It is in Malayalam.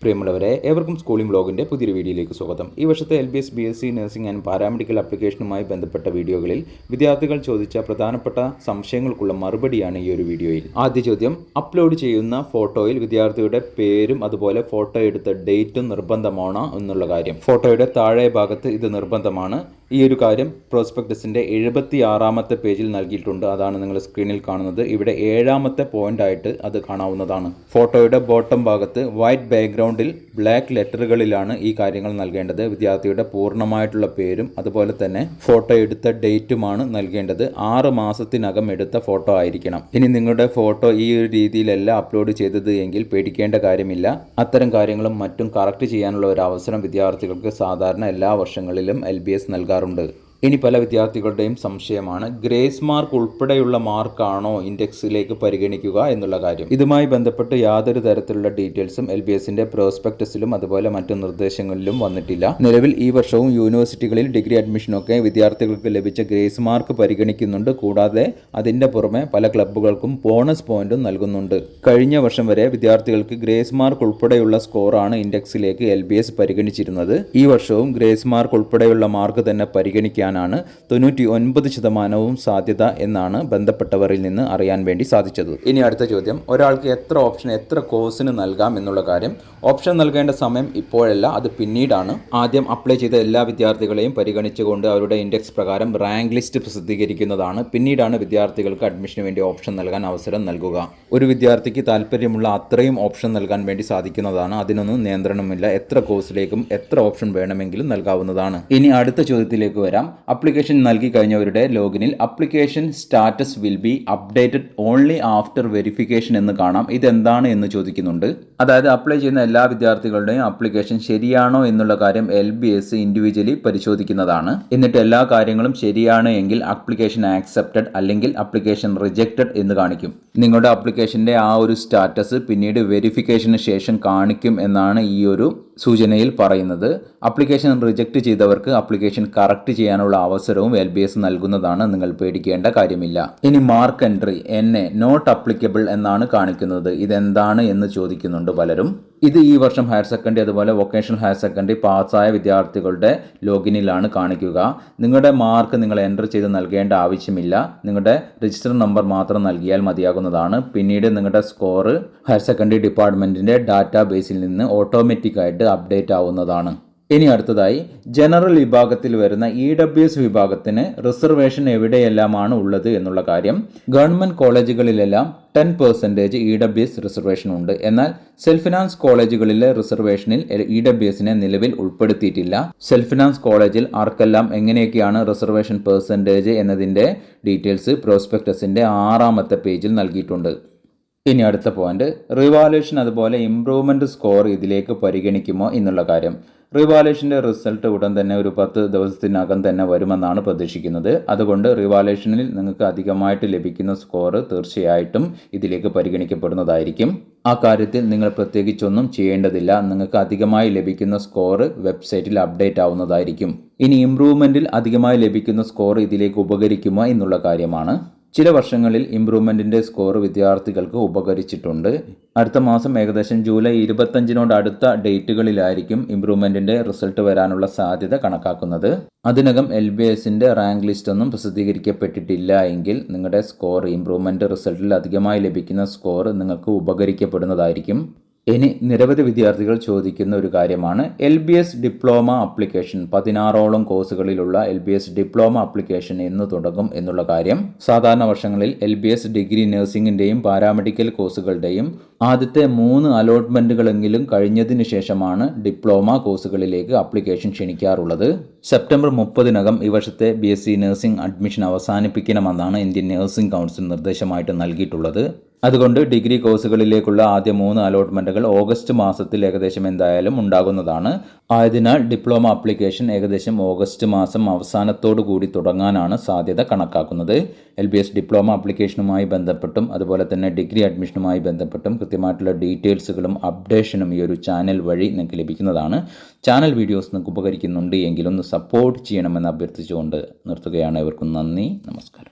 പ്രിയമുള്ളവരെ, ഏവർക്കും സ്കൂളിംഗ് ബ്ലോഗിൻ്റെ പുതിയൊരു വീഡിയോയിലേക്ക് സ്വാഗതം. ഈ വർഷത്തെ LBS BSc Nursing and paramedical ആപ്ലിക്കേഷനുമായി ബന്ധപ്പെട്ട വീഡിയോകളിൽ വിദ്യാർത്ഥികൾ ചോദിച്ച പ്രധാനപ്പെട്ട സംശയങ്ങൾക്കുള്ള മറുപടിയാണ് ഈ ഒരു വീഡിയോയിൽ. ആദ്യ ചോദ്യം, അപ്ലോഡ് ചെയ്യുന്ന ഫോട്ടോയിൽ വിദ്യാർത്ഥിയുടെ പേരും അതുപോലെ ഫോട്ടോ എടുത്ത ഡേറ്റും നിർബന്ധമാണോ എന്നുള്ള കാര്യം. ഫോട്ടോയുടെ താഴെ ഭാഗത്ത് ഇത് നിർബന്ധമാണ്. ഈ ഒരു കാര്യം പ്രോസ്പെക്ടസിൻ്റെ 76ാമത്തെ പേജിൽ നൽകിയിട്ടുണ്ട്. അതാണ് നിങ്ങൾ സ്ക്രീനിൽ കാണുന്നത്. ഇവിടെ 7ാമത്തെ പോയിന്റ് ആയിട്ട് അത് കാണാവുന്നതാണ്. ഫോട്ടോയുടെ ബോട്ടം ഭാഗത്ത് വൈറ്റ് ബാക്ക്ഗ്രൗണ്ടിൽ ബ്ലാക്ക് ലെറ്ററുകളിലാണ് ഈ കാര്യങ്ങൾ നൽകേണ്ടത്. വിദ്യാർത്ഥിയുടെ പൂർണ്ണമായിട്ടുള്ള പേരും അതുപോലെ തന്നെ ഫോട്ടോ എടുത്ത ഡേറ്റുമാണ് നൽകേണ്ടത്. 6 മാസത്തിനകം എടുത്ത ഫോട്ടോ ആയിരിക്കണം. ഇനി നിങ്ങളുടെ ഫോട്ടോ ഈ ഒരു രീതിയിലല്ല അപ്ലോഡ് ചെയ്തത് എങ്കിൽ പേടിക്കേണ്ട കാര്യമില്ല. അത്തരം കാര്യങ്ങളും മറ്റും കറക്റ്റ് ചെയ്യാനുള്ള ഒരു അവസരം വിദ്യാർത്ഥികൾക്ക് സാധാരണ എല്ലാ വർഷങ്ങളിലും LBS നൽകാറുണ്ട്. ഇനി പല വിദ്യാർത്ഥികളുടെയും സംശയമാണ്, ഗ്രേസ് മാർക്ക് ഉൾപ്പെടെയുള്ള മാർക്കാണോ ഇൻഡെക്സിലേക്ക് പരിഗണിക്കുക എന്നുള്ള കാര്യം. ഇതുമായി ബന്ധപ്പെട്ട് യാതൊരു തരത്തിലുള്ള ഡീറ്റെയിൽസും LBSന്റെ പ്രോസ്പെക്ടസിലും അതുപോലെ മറ്റു നിർദ്ദേശങ്ങളിലും വന്നിട്ടില്ല. നിലവിൽ ഈ വർഷവും യൂണിവേഴ്സിറ്റികളിൽ ഡിഗ്രി അഡ്മിഷനൊക്കെ വിദ്യാർത്ഥികൾക്ക് ലഭിച്ച ഗ്രേസ് മാർക്ക് പരിഗണിക്കുന്നുണ്ട്. കൂടാതെ അതിന്റെ പുറമെ പല ക്ലബ്ബുകൾക്കും ബോണസ് പോയിന്റും നൽകുന്നുണ്ട്. കഴിഞ്ഞ വർഷം വരെ വിദ്യാർത്ഥികൾക്ക് ഗ്രേസ് മാർക്ക് ഉൾപ്പെടെയുള്ള സ്കോറാണ് ഇൻഡെക്സിലേക്ക് LBS പരിഗണിച്ചിരുന്നത്. ഈ വർഷവും ഗ്രേസ് മാർക്ക് ഉൾപ്പെടെയുള്ള മാർക്ക് തന്നെ പരിഗണിക്കാൻ 99% സാധ്യത എന്നാണ് ബന്ധപ്പെട്ടവരിൽ നിന്ന് അറിയാൻ വേണ്ടി സാധിച്ചത്. ഇനി അടുത്ത ചോദ്യം, ഒരാൾക്ക് എത്ര ഓപ്ഷൻ എത്ര കോഴ്സിന് നൽകാം എന്നുള്ള കാര്യം. ഓപ്ഷൻ നൽകേണ്ട സമയം ഇപ്പോഴല്ല, അത് പിന്നീടാണ്. ആദ്യം അപ്ലൈ ചെയ്ത എല്ലാ വിദ്യാർത്ഥികളെയും പരിഗണിച്ചുകൊണ്ട് അവരുടെ ഇൻഡെക്സ് പ്രകാരം റാങ്ക് ലിസ്റ്റ് പ്രസിദ്ധീകരിക്കുന്നതാണ്. പിന്നീടാണ് വിദ്യാർത്ഥികൾക്ക് അഡ്മിഷന് വേണ്ടി ഓപ്ഷൻ നൽകാൻ അവസരം നൽകുക. ഒരു വിദ്യാർത്ഥിക്ക് താല്പര്യമുള്ള അത്രയും ഓപ്ഷൻ നൽകാൻ വേണ്ടി സാധിക്കുന്നതാണ്. അതിനൊന്നും നിയന്ത്രണമില്ല. എത്ര കോഴ്സിലേക്കും എത്ര ഓപ്ഷൻ വേണമെങ്കിലും നൽകാവുന്നതാണ്. ഇനി അടുത്ത ചോദ്യത്തിലേക്ക് വരാം. അപ്ലിക്കേഷൻ നൽകി കഴിഞ്ഞവരുടെ ലോഗിനിൽ application status will be updated only after verification എന്ന് കാണാം. ഇതെന്താണ് എന്ന് ചോദിക്കുന്നുണ്ട്. അതായത് അപ്ലൈ ചെയ്യുന്ന എല്ലാ വിദ്യാർത്ഥികളുടെയും അപ്ലിക്കേഷൻ ശരിയാണോ എന്നുള്ള കാര്യം LBS ഇൻഡിവിജ്വലി പരിശോധിക്കുന്നതാണ്. എന്നിട്ട് എല്ലാ കാര്യങ്ങളും ശരിയാണ് എങ്കിൽ അപ്ലിക്കേഷൻ ആക്സെപ്റ്റഡ് അല്ലെങ്കിൽ അപ്ലിക്കേഷൻ റിജക്റ്റഡ് എന്ന് കാണിക്കും. നിങ്ങളുടെ അപ്ലിക്കേഷന്റെ ആ ഒരു സ്റ്റാറ്റസ് പിന്നീട് വെരിഫിക്കേഷന് ശേഷം കാണിക്കും എന്നാണ് ഈ ഒരു സൂചനയിൽ പറയുന്നത്. അപ്ലിക്കേഷൻ റിജക്റ്റ് ചെയ്തവർക്ക് അപ്ലിക്കേഷൻ കറക്റ്റ് ചെയ്യാനുള്ള അവസരവും LBS നൽകുന്നതാണ്. നിങ്ങൾ പേടിക്കേണ്ട കാര്യമില്ല. ഇനി mark entry NA not applicable എന്നാണ് കാണിക്കുന്നത്. ഇതെന്താണ് എന്ന് ചോദിക്കുന്നുണ്ട് പലരും. ഇത് ഈ വർഷം ഹയർ സെക്കൻഡറി അതുപോലെ വൊക്കേഷണൽ ഹയർ സെക്കൻഡറി പാസ്സായ വിദ്യാർത്ഥികളുടെ ലോഗിനിലാണ് കാണിക്കുക. നിങ്ങളുടെ മാർക്ക് നിങ്ങൾ എൻ്റർ ചെയ്ത് നൽകേണ്ട ആവശ്യമില്ല. നിങ്ങളുടെ രജിസ്റ്റർ നമ്പർ മാത്രം നൽകിയാൽ മതിയാകുന്നതാണ്. പിന്നീട് നിങ്ങളുടെ സ്കോർ ഹയർ സെക്കൻഡറി ഡിപ്പാർട്ട്മെൻറ്റിൻ്റെ ഡാറ്റാ ബേസിൽ നിന്ന് ഓട്ടോമാറ്റിക്കായിട്ട് അപ്ഡേറ്റ് ആവുന്നതാണ്. ഇനി അടുത്തതായി ജനറൽ വിഭാഗത്തിൽ വരുന്ന EWS വിഭാഗത്തിന് റിസർവേഷൻ എവിടെയെല്ലാമാണ് ഉള്ളത് എന്നുള്ള കാര്യം. ഗവൺമെൻറ് കോളേജുകളിലെല്ലാം 10% EWS റിസർവേഷൻ ഉണ്ട്. എന്നാൽ സെൽഫ് ഫിനാൻസ് കോളേജുകളിലെ റിസർവേഷനിൽ EWSനെ നിലവിൽ ഉൾപ്പെടുത്തിയിട്ടില്ല. സെൽഫ് ഫിനാൻസ് കോളേജിൽ ആർക്കെല്ലാം എങ്ങനെയൊക്കെയാണ് റിസർവേഷൻ പെർസെൻറ്റേജ് എന്നതിൻ്റെ ഡീറ്റെയിൽസ് പ്രോസ്പെക്ടസിൻ്റെ 6ാമത്തെ പേജിൽ നൽകിയിട്ടുണ്ട്. ഇനി അടുത്ത പോയിന്റ്, റിവാലുവേഷൻ അതുപോലെ ഇംപ്രൂവ്മെൻറ്റ് സ്കോർ ഇതിലേക്ക് പരിഗണിക്കുമോ എന്നുള്ള കാര്യം. റിവാലുവേഷൻ്റെ റിസൾട്ട് ഉടൻ തന്നെ ഒരു 10 ദിവസത്തിനകം തന്നെ വരുമെന്നാണ് പ്രതീക്ഷിക്കുന്നത്. അതുകൊണ്ട് റിവാലുവേഷനിൽ നിങ്ങൾക്ക് അധികമായിട്ട് ലഭിക്കുന്ന സ്കോർ തീർച്ചയായിട്ടും ഇതിലേക്ക് പരിഗണിക്കപ്പെടുന്നതായിരിക്കും. ആ കാര്യത്തിൽ നിങ്ങൾ പ്രത്യേകിച്ചൊന്നും ചെയ്യേണ്ടതില്ല. നിങ്ങൾക്ക് അധികമായി ലഭിക്കുന്ന സ്കോർ വെബ്സൈറ്റിൽ അപ്ഡേറ്റ് ആവുന്നതായിരിക്കും. ഇനി ഇംപ്രൂവ്മെൻറ്റിൽ അധികമായി ലഭിക്കുന്ന സ്കോർ ഇതിലേക്ക് ഉപകരിക്കുമോ എന്നുള്ള കാര്യമാണ്. ചില വർഷങ്ങളിൽ ഇംപ്രൂവ്മെൻറ്റിൻ്റെ സ്കോർ വിദ്യാർത്ഥികൾക്ക് ഉപകരിച്ചിട്ടുണ്ട്. അടുത്ത മാസം ഏകദേശം ജൂലൈ 25 അടുത്ത ഡേറ്റുകളിലായിരിക്കും ഇംപ്രൂവ്മെൻറ്റിൻ്റെ റിസൾട്ട് വരാനുള്ള സാധ്യത കണക്കാക്കുന്നത്. അതിനകം LBSന്റെ റാങ്ക് ലിസ്റ്റ് ഒന്നും പ്രസിദ്ധീകരിക്കപ്പെട്ടിട്ടില്ല എങ്കിൽ നിങ്ങളുടെ സ്കോർ ഇംപ്രൂവ്മെൻറ്റ് റിസൾട്ടിൽ അധികമായി ലഭിക്കുന്ന സ്കോർ നിങ്ങൾക്ക് ഉപകരിക്കപ്പെടുന്നതായിരിക്കും. ഇനി നിരവധി വിദ്യാർത്ഥികൾ ചോദിക്കുന്ന ഒരു കാര്യമാണ് LBS ഡിപ്ലോമ ആപ്ലിക്കേഷൻ. 16ഓളം കോഴ്സുകളിലുള്ള LBS ഡിപ്ലോമ ആപ്ലിക്കേഷൻ എന്ന് തുടങ്ങും എന്നുള്ള കാര്യം. സാധാരണ വർഷങ്ങളിൽ LBS ഡിഗ്രി നഴ്സിംഗിൻ്റെയും പാരാമെഡിക്കൽ കോഴ്സുകളുടെയും ആദ്യത്തെ 3 അലോട്ട്മെൻറ്റുകളെങ്കിലും കഴിഞ്ഞതിന് ശേഷമാണ് ഡിപ്ലോമ കോഴ്സുകളിലേക്ക് അപ്ലിക്കേഷൻ ക്ഷണിക്കാറുള്ളത്. സെപ്റ്റംബർ 30-നകം ഈ വർഷത്തെ BSc നഴ്സിംഗ് അഡ്മിഷൻ അവസാനിപ്പിക്കണമെന്നാണ് ഇന്ത്യൻ നഴ്സിംഗ് കൗൺസിൽ നിർദ്ദേശമായിട്ട് നൽകിയിട്ടുള്ളത്. അതുകൊണ്ട് ഡിഗ്രി കോഴ്സുകളിലേക്കുള്ള ആദ്യ 3 അലോട്ട്മെൻറ്റുകൾ ഓഗസ്റ്റ് മാസത്തിൽ ഏകദേശം എന്തായാലും ഉണ്ടാകുന്നതാണ്. ആയതിനാൽ ഡിപ്ലോമ ആപ്ലിക്കേഷൻ ഏകദേശം ഓഗസ്റ്റ് മാസം അവസാനത്തോടു കൂടി തുടങ്ങാനാണ് സാധ്യത കണക്കാക്കുന്നത്. LBS ഡിപ്ലോമ ആപ്ലിക്കേഷനുമായി ബന്ധപ്പെട്ടും അതുപോലെ തന്നെ ഡിഗ്രി അഡ്മിഷനുമായി ബന്ധപ്പെട്ടും കൃത്യമായിട്ടുള്ള ഡീറ്റെയിൽസുകളും അപ്ഡേഷനും ഈ ഒരു ചാനൽ വഴി നിങ്ങൾക്ക് ലഭിക്കുന്നതാണ്. ചാനൽ വീഡിയോസ് നിങ്ങൾക്ക് ഉപകരിക്കുന്നുണ്ട് എങ്കിലൊന്ന് സപ്പോർട്ട് ചെയ്യണമെന്ന് അഭ്യർത്ഥിച്ചുകൊണ്ട് നിർത്തുകയാണ്. ഇവർക്കും നന്ദി, നമസ്കാരം.